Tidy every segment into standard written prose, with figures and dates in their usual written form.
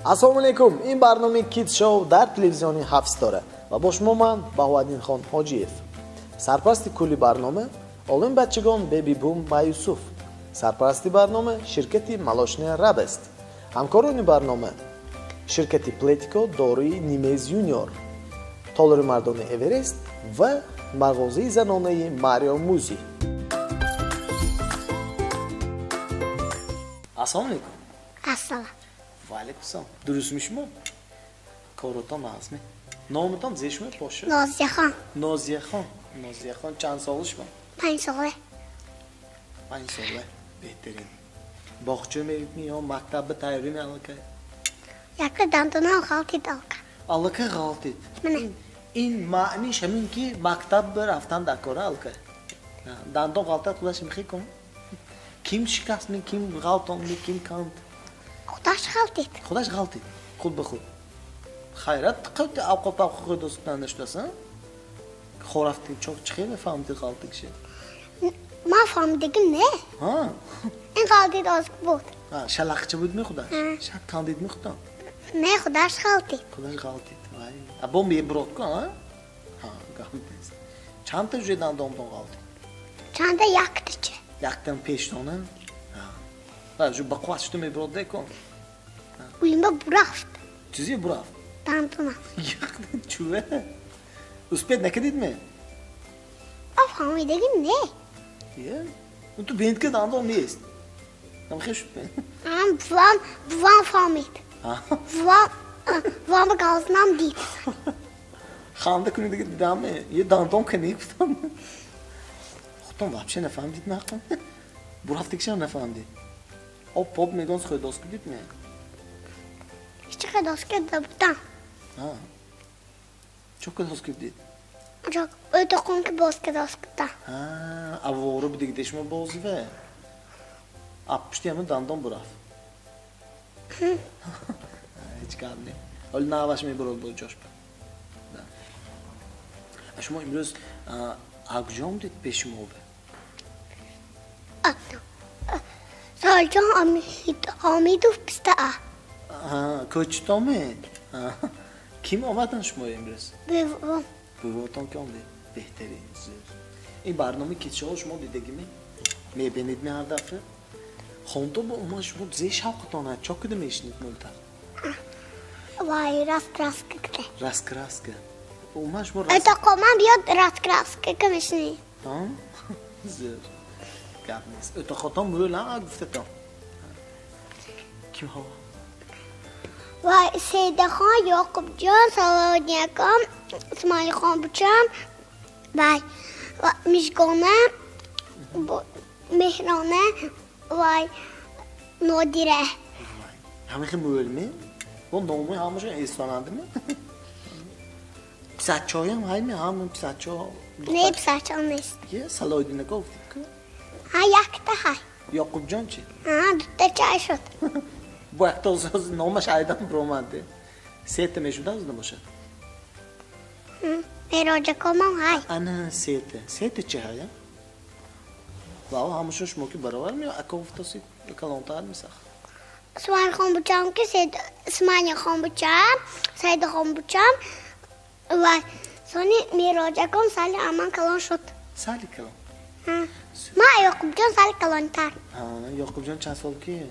Assalomu alaykum. این برنامه کید شو در تلویزیونی حفظ داره و با شما من بهادین خان حاجیев. سرپرست کلی برنامه اولین بچگان بیبی بوم و یوسف. سرپرستی برنامه شرکتی ملاشنه رب است. همکاران برنامه شرکتی پلیتیکو داروی نیمز یونیور، تالر مردان اورست و مغازه زنانه ماریا موزی. السلام علیکم. السلام. و علیکم السلام. درست میشم؟ کارتان هست می؟ نامتان زیش می باشه؟ نازیه خان. نازیه خان. نازیه خان چند سالش من؟ 5 ساله. 5 ساله. بهترین. باغچه میرید یا مکتب تیاری می علاقه؟ یک دندانه غلطید آقا. علاقه غلطید. این معنیش همین که مکتب رفتن دکاره علاقه. دندان غلطت خودش میخوای کن؟ kim شکست می kim غلطان می kim کند؟ خودش غلطید. خودش غلطید. خود به خود. خیرت قد اوقات خود دوست نداشتن؟ خورافتی çok چخیل فهمیدی غلطی کشه؟ ما فهمیدیم نه. ها. این غلطید از بود. شلخچه بود می خودش. شک کندید می خودم. نه خودش غلطید. خودش غلطید. وای. ابا می برات کن ها؟ ها غلطید. چند تا جوی دندانتون غلطید؟ چند تا یک تیچه. یک تن پیشتونه؟ ها. وای جو بقواس تو می برات دکن. اولین با برافت. چیزی برافت. دندانه. یک چوه. اسپید نکدید می؟ فهمیدیم نه. یه. اون تو بیند که دندان نیست. هم خیش بین. بوام فهمید. بوام گازنام دید. خانده کنید دیگه دیدم یه دندان کنی گفتم. خودتون вообще نفهمید نکن. برافت کشم نفهمید. آب پاپ میگنز خود دست کدید می. چه دست کرده بودم. çok dast kudid. Çok öte konki boz dast kudda. Avoro bir de deşme bozu ve. Apıştı ama dandan buraf. Hiç kaldı. Öyle navaş mı burol bu coşpa. Aşma imroz akşam dit peşim oldu. Salcan Hamidov piste a. Koçta mı? Kim omadın şma imroz? Bevam. Bevam ki oldu. Behteri. این برنامه که چه شما دیدگی میبینید می هر دفعه خونتو با اوما شما زیش حقتانه چا کده میشنید ملتا وای راست که راست که اوما شما ایتا قومم بیاد راست که میشنی زیر گفت نیست ایتا خطام بروی لما گفته تا کیم هوا وای سیده خان یاقوب جان سوادنی کام اسماعیل خان بچم وای میشگانه مهرانه وای نادیره همه خیلی مویل می؟ با ناموی همشون ایستاننده می؟ پسچه های هم های می همون پسچه ها نه پسچه ها نیست یه سلایدی نگفتید که؟ یک تا های یاقوب جان چی؟ دوتا چای شد با یک تا نامش عیدم برومنده سیت میشوده از نباشه میراجع کامم های انا سیت چه های؟ واو همشون شما که برابر می اکوفتا سی کلانتر میسخ اسماعیل خان بچم که اسماعیل خان بچم سید خان بچم و سانی میراجع کام سالی امان کلان شد سالی کلان ما یاقوب جان سالی کلانتر یاقوب جان چند سال کیه؟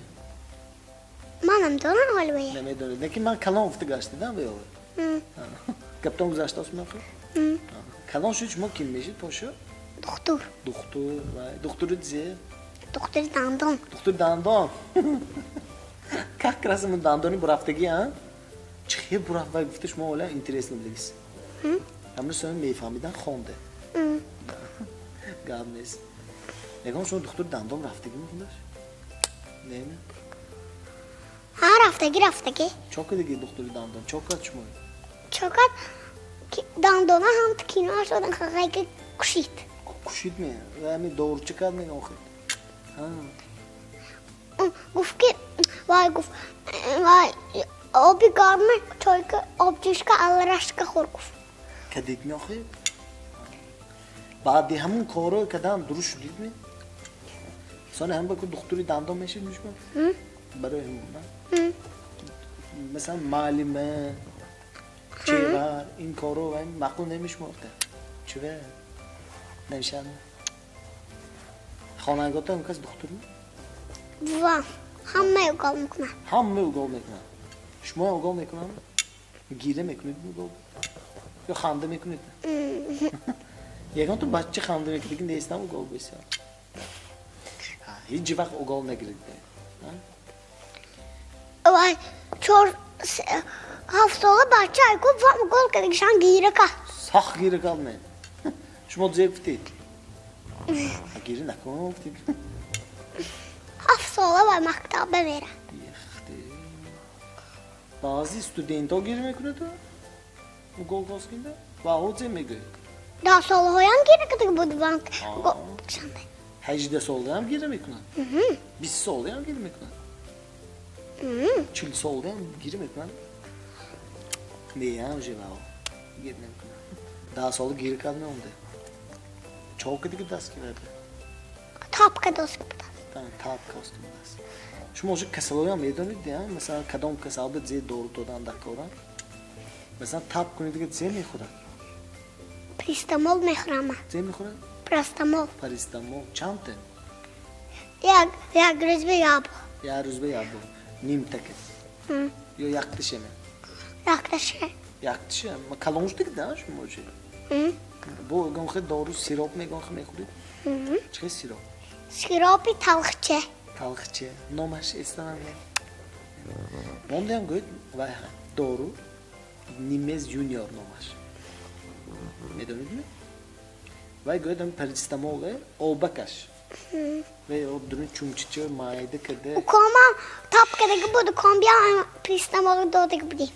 من نمیدونم حال بایه نمیدونم لیکن من کلان افته گشتیدم بیاره کپتان گذشته است میخواد کلان شد شما کیم میشید پاشو؟ دکتر دکتر دیزه؟ دکتر دندان دکتر دندان که رسم دندانی برفتگی ها؟ چه برفت گفته شما ولی اینترس نمیدیس همون سوم میفهمیدن خونده گام نیست نگاه شما دکتر دندان رفتگی میکنش؟ نه رفتگی چاکه دیگه دکتر دندان چاکت شما چاکت دندانه هم تکینا شدن خیلی کشید می و همین دور چکر می ناخد گفت که وای آبی گرمه چای که آب جوش که الرش که خور گفت که دید می آخد بعد همون کارو کدام درست شدید می سانه هم با که دکتری دندان میشید میشم برای همون مثلا معلمه چیوار این کارو و این مقبول نمیشمرده چوه نمیشن خانگاه تا کس دختر می و همه اوگل میکنن همه اوگل میکنن شما اوگل میکنن گیره میکنید اوگل یا خنده میکنید یکان تو بچه خنده میکنید که نیستم اوگل بسیار هیچ وقت اوگل نگیرید وای چور هفتاله بچه ای گفت وام گل کردگشان گیره که سخ گیره کردن شما زیفتید گیره نکنید هفتاله و مکتب بمیرن bazı studenta girmek ne to? Bu gol koskinde? Vahoze mi gö? daha solu hoyan gire kırdık bu bank Hecde soldan girmek ne? Biz soldan girmek ne? Çil soldan girmek ne? Ne ya cevabı? Girmek ne? Daha solu geri kalmıyor mu? Çok kötü das ki verdi. Tapka dost Tamam tap kostüm das. Şu mojik kasaloyan meydonuydu ya. Mesela kadın kasalda zey doğru todan dakika oran. Mesela tap kunuydu zey mi khura? Pristamol mehrama. Zey mi khura? Pristamol. Pristamol çantın. Ya grezbe yap. Ya rüzbe ya bu. Nim takı. Yo yaktı şey mi? Yaktı şey. Ma kalonjdu ki da şu mojik. Bu gonxe doğru sirop mi gonxe mi khura? Çe sirop. Siropi talxçe. Talxçe. Nomaş istemem ya. Mondem göt ve doğru. Nimez Junior nomaş. Ne dönüyor mu? Ve gödüm paracetamol ve olbakaş. Ve o dünün çumçuçu maydı kede. O koma tapkadaki budu kombia pristamolu dodaki budi.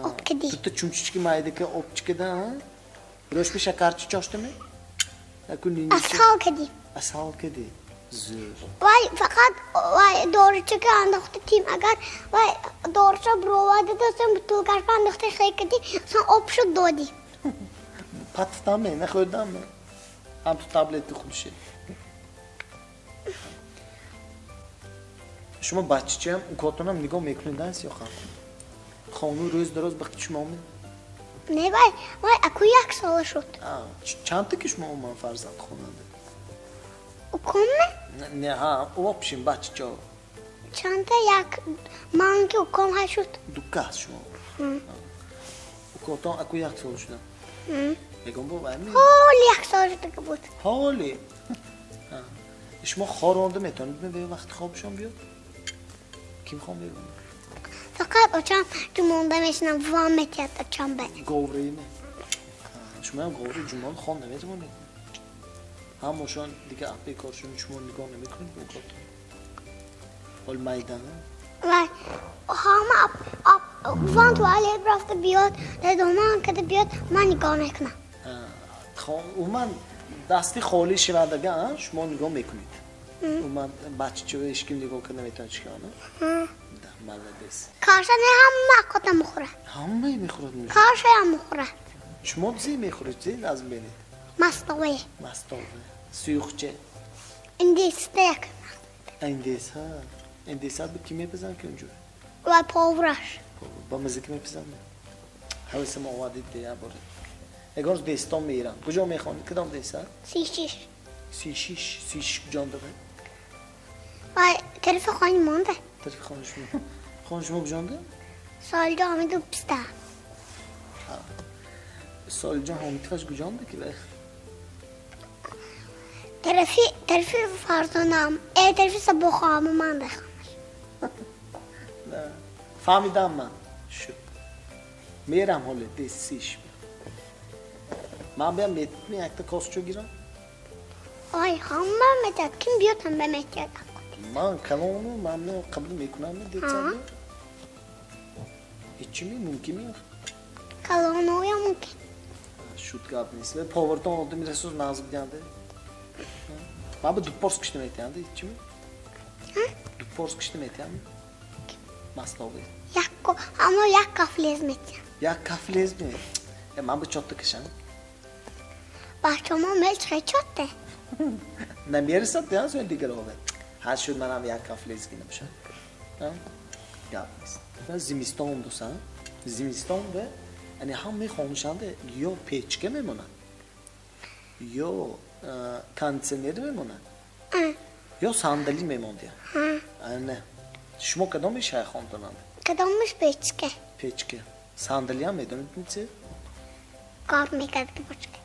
Opkedi. Tuttu çumçuçu maydı ke opçikede ha. Roş bir şakarçı çoştu mu? Ashal kedi. Ashal kedi. Zür. Vay fakat vay doğru çıkan andaktı tim agar vay doğruca provada da sen bütün karkan andaktı şey kedi sen opşu dodi. Patftan mı? Ne koydan mı? Hem tu tableti kuduşu. Şuma başlayacağım. Ukotunam nigo meknundan yok ha. Khonu roz daroz bakışmam mı? Ne vay akuyak solaşut. Çantı ki şuma olman farzat khonadı. Okum mu? Ne ha, opşin başço. Çanta yak manki okum haşut. Dukkas şuma. Ukoton akuyak solaşut. Egon bu var mı? Holi yak solaşut kabut. Holi. شما خارونده میتونید به وقت خوابشون بیاد؟ کی میخوام بیاد؟ Fakat hocam cumhurda meşine vam etiyat açam ben. گوری نه. شما هم گوری جمعه خون نمیتونید. همشون دیگه اپلیکیشن شما نگاه نمیکنید بگید. ول میدانه. Vay. Hama van tuvalet rafta biyot. Dedoman kada biyot man nigah mekunam. من دستی خالی شوندگه شما نگاه میکنید. من بچه و اشکیم نگاه کنه نمیتونه چیکار کنه. ملدیس. Karşı ne hamma kota mukhura. همه میخورد میشه. Karşı ya mukhura. شما زی میخورید زی لازم بینید. Mastawi. مستوه. سیوخچه. İndiste yak. اندیس ها. اندیس ها به کی میپزن که اونجوره؟ Vay povraş. با موزیک میپزن. حواسم آوادید دیا باره. اگر دستام میرم. کجا میخوانی؟ کدام دستا؟ Sişiş. سیشیش کجام داره؟ Vay tarife khani monda. طرف خانشون. خانشون کجام داره؟ Salda amidu pista. سالجان حامید خاش کجام داره که؟ Tarifi farzanam. Tarifi sabah khamı manda. نه فهمیدم من شو میرم حالا دستیش من بیام می اکتا کاسچو گیرم Ay hamma metak kim biyotan be metak. من کلامو ممنون قبول میکنم دیدم هیچی ممکن نیست Kalonu ya mümkün. شوت گاب نیست و پاورتون oldu میرسوز نازک دیانده من به دوپورس کشتم ایتیانده هیچی می دوپورس کشتم ایتیانده ماسلاوی Yakko ama yak kaflez metak. یا کافلیز می من به چوت کشم Bahçama mel çeçotte. نمیرسد دیان سوی دیگر آوه هر شد منم یک کافلیز گیرم شد gap نیست. و زمستان دوستان زمستان و یعنی همه خانشانده یا پیچکه میمونن یا کاندیشنر میمونن یا صندلی میمونده. نه شما کدومش های خواندنند؟ کدومش پیچکه؟ پیچکه. صندلی هم میدونید چه؟ کار میکرد که پیچکه.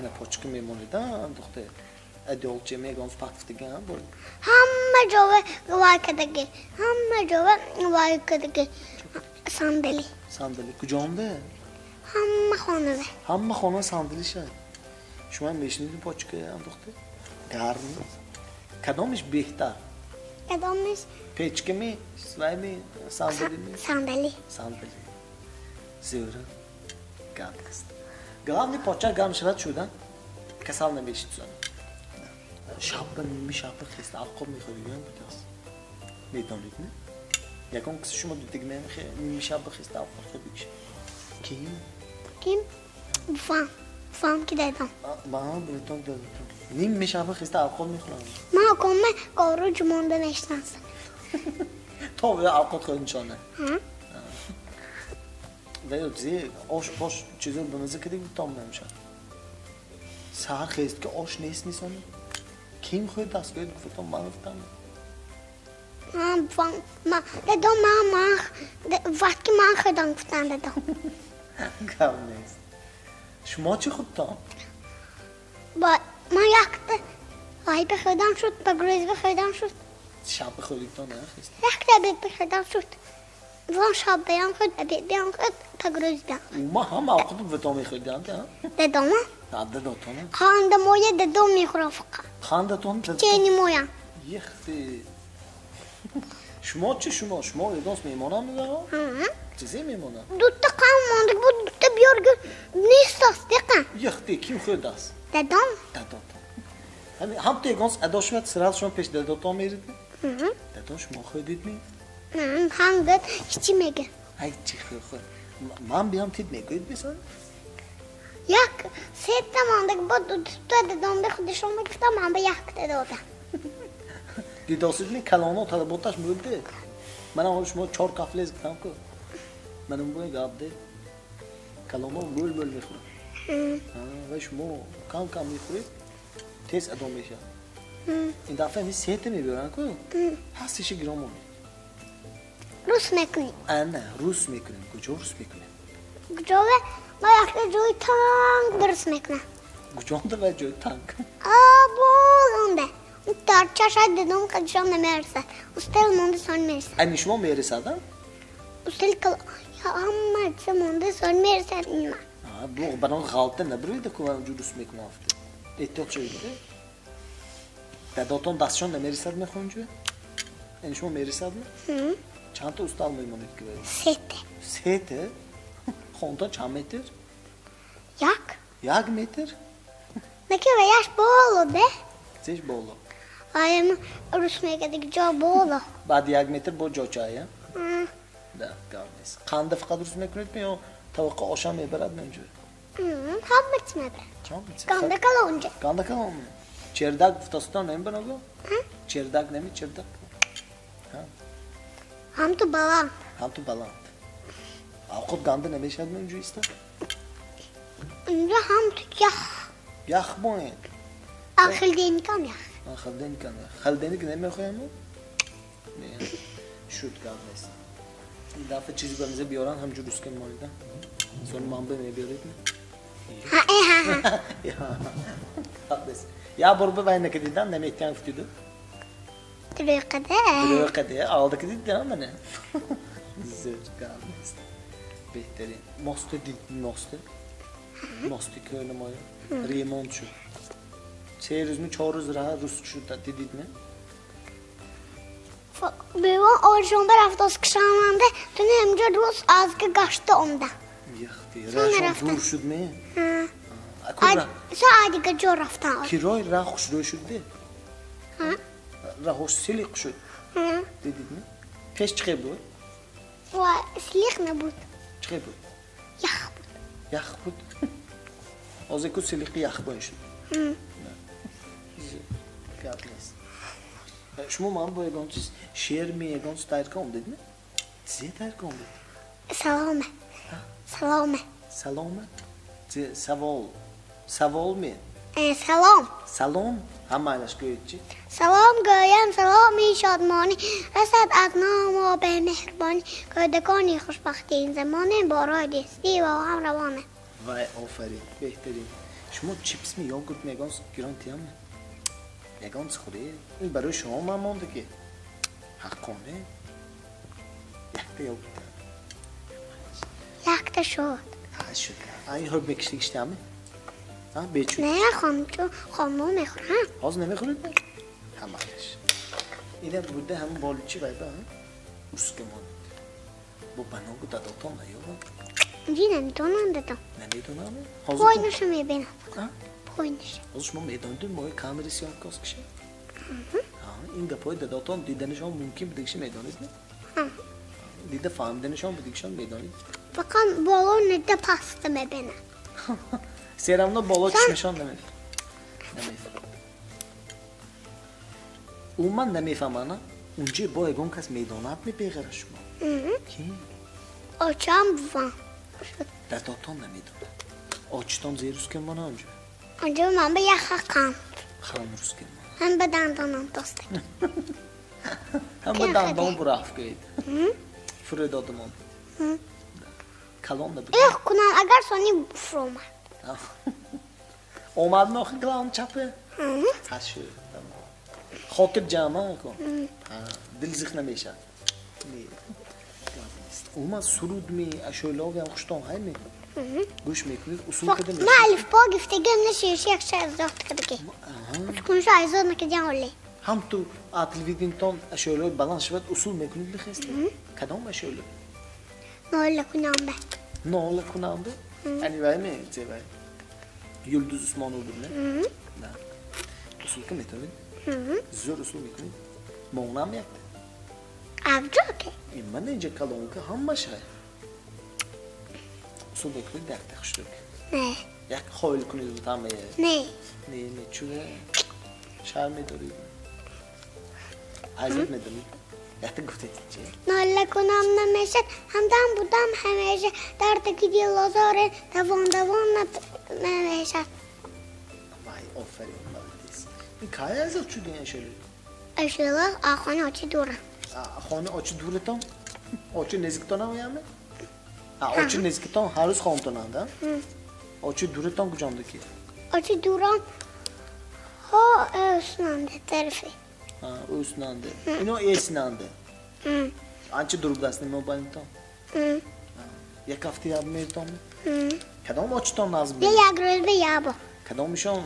نه پیچکه میمونده دختر. ادولچه میگن فاکتیگه هم بود. همه جوه وای کدگی. همه جوه وای کدگی. صندلی. صندلی کجامده؟ همه خانه صندلی شد. شما میشنیدید پیچکه هم دختر؟ گرمی. کدومش بهتر؟ کدومش؟ پیچکه می؟ می؟ صندلی می؟ صندلی. زیرا گرم است. گرمی پاچه گرم شود شدن؟ کسال نمیشید زن. شب خیست alkol میخورید بیتاست. میدونید نه؟ یکم کسی شما دو دیگه نمیخواد شب خیست alkol خورید. kim? فام کی دادم. با بریتون دادم. نیم شب خیست alkol میخورم. ما کنم کارو جمونده نشناسم. تو alkol خورید چونه؟ و زی آش چیزی بمزه کدی تام نمیشه. سهر خیست که آش نیستانی. kim خود دست گرفت گفتم من گفتم ما دادم ما وقتی من خودم گفتم دادم کم نیست شما چی خودتان؟ ما یک وای به خودم شد به گروز به خودم شد شب خودتان نخیست یک به خودم شد وان شب بیام خود بیام خود به گروز بیام ما هم آقا به تو میخوردیم که دادم دادتونه خانده مویه دادم میخورم فقط خاندتون چینی مویم یختی شما چه شما ایدانس میمونم میگه چیزی میمونم دوتا قام مانده بود دوتا بیارگل نیست است دقیقا یختی کیم خود است دادم هم تو ایگانس اداشمت سرال شما پیش دادتا میرید دادم شما خودید می هم داد هیچی میگه ای چی خود من بیام تید میگوید بیسان یک سه مانده بود دوتا دادم به خودشون میگفتم من به یک دادم دیداسید می کلانو تا بودتاش میگویده من شما 4 کافلیز گفتم که منم بوی گابده کلانو بول میخورم و شما کم میخورید تیز ادام میشه این دفعه می سیت میبرن که هستیش گرامون روس میکنیم نه روس میکنیم کجا روس میکنیم کجا ما یک جوی تانک درست میکنم کجا و جوی تانک بولنده اون تارچه شاید دادم کجام نمیرسد استل مونده سان میرسد اینی شما میرسدن؟ استل کلا یا همه چه مونده سان میرسد این من بلوغ برای غلطه نبرویده که من روس میکنم افته احتیاط چه بوده؟ داداتون دستشان نمیرسد میخوان جوی؟ اینی شما میرسد نه؟ چند تا استال میمونید که باید؟ سه خونتا چند متر؟ یک متر؟ نکه ویش بالا ده؟ چیش بالا؟ آیم روس میگه دیگه جا بالا بعد 1 متر با جا چایه؟ نه کار نیست قنده فقط روس میکنید یا طبقه آشان میبرد نمجوی؟ همه چی میبرد گنده کلا چردک فتاستان نمی بناگو؟ چردک نمی چردک؟ هم تو بلند خود گنده نمیشد نمجوی است؟ اینجا هم تو یخ باید خلدینی کم یخ خلدینی که نمیخوایم؟ نه شد گرد نیست این دفعه چیزی برمیزه بیارن همجور روز کن مالیدن سون منبه میبیارید یا برو ببین که دیدن نمیتیان فتیدو دروی قده aldı ki دیدن منه زر گرد نیست بهترین ماستو دیدin ماستی که نمایه ریموند شد 3 روز می 4 روز راه روز شد دیدید نه بیوان آرژان برفت از کشاننده تو نمیجا روز از که گشته اونده یختی راه دور شد نه ساعتی که جو رفتن کرای راه خوش روی شد ده راه خوش سلیق شد دیدید نه پیش چه بود و سلیق نبود چه بود یخ بود از اکو سلیقی یخ باید شد کار نیست شما من با یکان چیز شیر می یکان ستایر کام دید نه؟ زیتر کن سلامه سلامه سلامه سوال می سلام سلام همه اینش گوید چی؟ سلام گویم سلامی شادمانی رسد از نام و به مهربانی کردگانی خوشبختی این زمانه بارای دستی و هم روانه وای آفرین بهترین شما چیپس می یاگورت میگن گران تیم میگن خوری این برای شما من مونده که حق کنه یکتا یاگورت یکتا شد شد این هر بکشتی کشتمه بیچون نه خانمو میخورم باز نمیخورید نه همهش اینه بوده همون بالوچی بایده ها اسکمان با بناگو داداتان نیاون اینجی نمیتونم دادم نمیتونم پایینشو میبینم پایینش باز شما میداندون ماه کامری سیاه کاس کشه این گپای داداتان دیدنشان ممکن بوده کشه میدانید نه دیده فهمیدنشان بوده کشان میدانید فقط بالو نده پاستا میبینم سیرمنا بالا چشمشان نمیفهم اون من نمیفهمم اونجا با اگون کس میدانه میپیغره شما کی؟ آچم بوام داداتان نمیدونه آچتان زیروس که من اونجا من به یه خاکم خرام روز که من هم به دندانم دسته هم به دندان براف گید فرو دادمان کلام نبود ایخ کنم اگر سانی بفرومد اومد نخی کلام چپه هست شد خاطر جمعه کن دل زخ نمیشه اومد سرود می اشولاغ هم خوشتان های می گوش میکنید اصول کده میشه ما الف با گفتگیم نشیش یک شای ازداخت کده که کنشو ایزاد نکدیم ولی هم تو تلویزیون تان اشولاغ بلند شود اصول میکنید بخیسته کدام اشولاغ ناله کنم به ناله کنم به یعنی باید می زیبایی Yıldız Osman olur ne? Ne? Usul kim etti? Zor usul mi kim? Mağna mı yaptı? Avcı ki. İmman nece kalon ki ham şey. Usul bekliyor dertte kuşluk. Ne? Yak xoyl kunuz tamam. Ne? Ne çüre? Şarm ediyor. Azet mi ediyor? Yakta guftetçi. Nalle konam nmeşet hamdan budam hemece derde gidiyor lazare devan nmeşet. Vay aferin maldis. Bir kaya azat şu dünya şöyle. Aşılar ahane açı dura. Ahane açı dura tam. Açı neziktan ama yani. Açı neziktan harus khantan anda. Açı dura tam kucağımdaki. Açı duram. Ha üstünde tarifi. Üstünde. İno esnande. Ançı durubdasın mobilden. یک هفته یاد میتونم. کدام آچتان نازم. به یک روز به یابو. کدامشون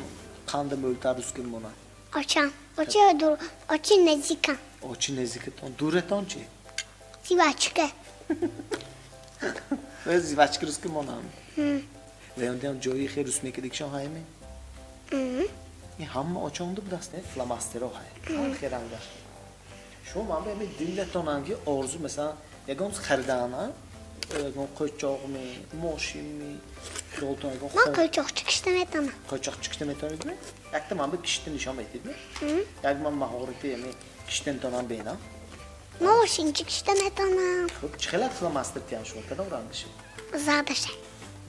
خانده مولتر روز کن مونه. آچان. آچی دور. آچی نزدیکم. آچی نزدیکتان. دورتان چی؟ زیباچکه. و زیباچک روز کن مونه. و اون جایی خیلی روز میکردیکشان های می. این همه آچان دو بدست نه فلاماسترها های. خیلی رنگه. شما من به دلتان انگی آرزو مثلا یکم خریدانه. Koçak mı, moşin mi, yoldan yol. Ben koçak çıkıştı metanı. Koçak çıkıştı metanı mı? Yaktım abi kişiden nişan ettin mi? Yani ben mahorete mi kişiden tonan beyna. Moşin çıkıştı metanı. Çıkılar flamastır tiyan şu kadar oranı şey. Zade şey.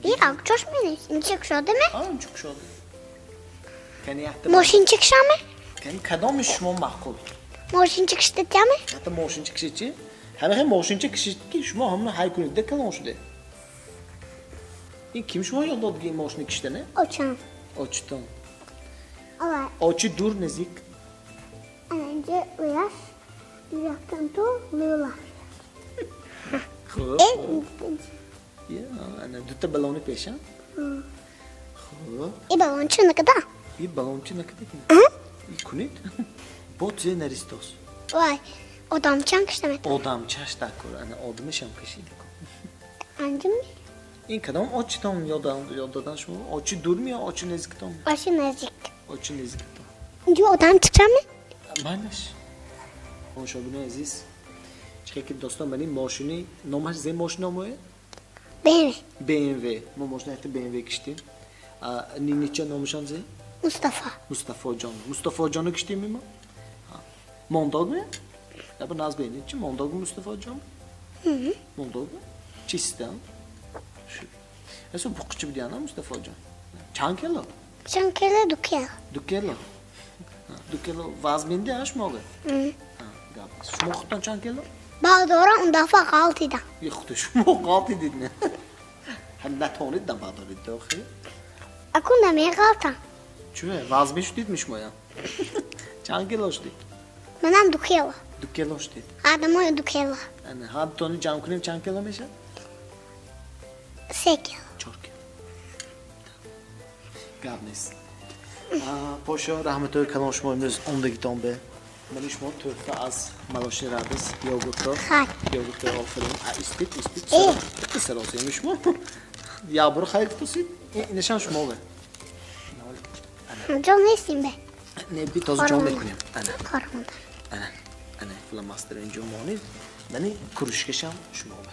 Bir akçoş mu ne? Çıkıştı değil mi? Aa çıkıştı. Kendi yaktım. Moşin çıkıştı mı? Kendi kadar mı şu mahkul? Moşin çıkıştı tiyan mı? Hatta moşin çıkıştı. همه ماشین کشید که شما همون های کنید دکلان شده این کیم شما یاد داد که ماشین کشیدنه؟ Açan. Açtan. Evet. Açı dur nezik. Önce uyar. Uzaktan tuğlular. خوب. Ya, ana dutta balonu peşen. خوب. İyi balonçu ne kadar? Bir balonçu ne kadar? İyi kunit. Bot ze neristos. Vay. Odam çank işte metan. Odam çaş takor. Ana odamı şam kışıydı. Anca mı? این کدام آچتان یاد دادن شما آچی دور میاد آچی نزدیکتان Başı nazik. آچی نزدیکتان Önce odam çıkacağım mı? منش ماشاءالله عزیز چه که دوستان بنی ماشینی نامش زی ماشین نامه Benim. BMW ما ماشین حتی BMW کشتیم نینیچه نامشان زی Mustafa. Mustafa Can'ı kiştiyim mi? Mondag mı? Ya bu naz beğeni için Mondag mı Mustafa Can? Moldova. Чистом. Eso boqchi bilan Mustafojon. Chand kilo? Chand kilo, 2 kilo. 2 kilo. 2 kilo vazminde ashmoqi. Ha, gap. Shmoqdan chand kilo? Bag'dora unda faqat 6 dan. Yo'q, shmoq 6 dedin. Halla to'g'ridan bag'dora do'xi. Akunda men qaltan. Chuna, vazmi shu dedmish mo'ya. Chand kilo shu dedi. Men ham 2 kilo. 2 kilo shu dedi. Adamı 2 kilo. Ana, har toni jam qiling chand kilo mesha? 3 kilo. 4 kilo. Gap نیست. پاشا رحمتای کلام شما امروز عمدگیتان به من شما تحفه از ملاشین ردس یاگورتا یاگورتا آفرین اسپید سراسی شما یا برو خیر توسید نشان شما به جا نیستیم به نه بی تازه جام بکنیم کارمون انا فلان ماستر اینجا مانی منی کروشکشم شما به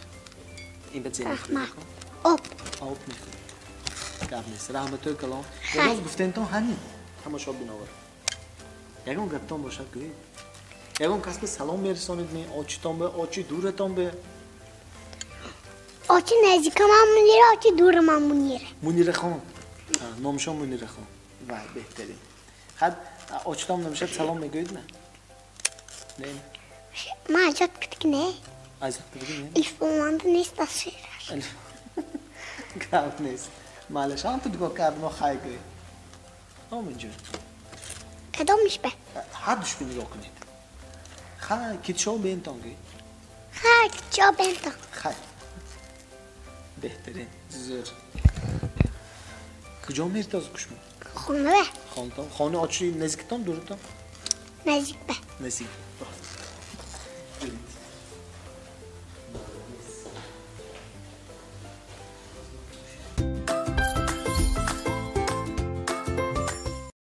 این به زیر آب میخوام گپ نیست رحمتای کلام باز گفتن تو همین تماشا بنوار یگان گفتم باشه گویی یگان کس به سلام میرسونید می آچیتان به آچی دورتان به آچی نزدیک من منیره آچی دور من منیره خان نامشان منیره خان وای بهترین خد آچیتان نمیشه سلام میگوید نه نه من عجب کدی نه عجب کدی نه ایفومانده نیست تصویرش گپ نیست معلش هم تو دیگه کردم خیلی همینجور کدومش به حدش به نگاه کنید خیلی کیتشو بینتانگی خیلی کیتشو بینتان خیلی بهترین زر کجا میرد از کشمون خونه به خانه آچی نزدیکتان دورتان نزدیک به نزدیک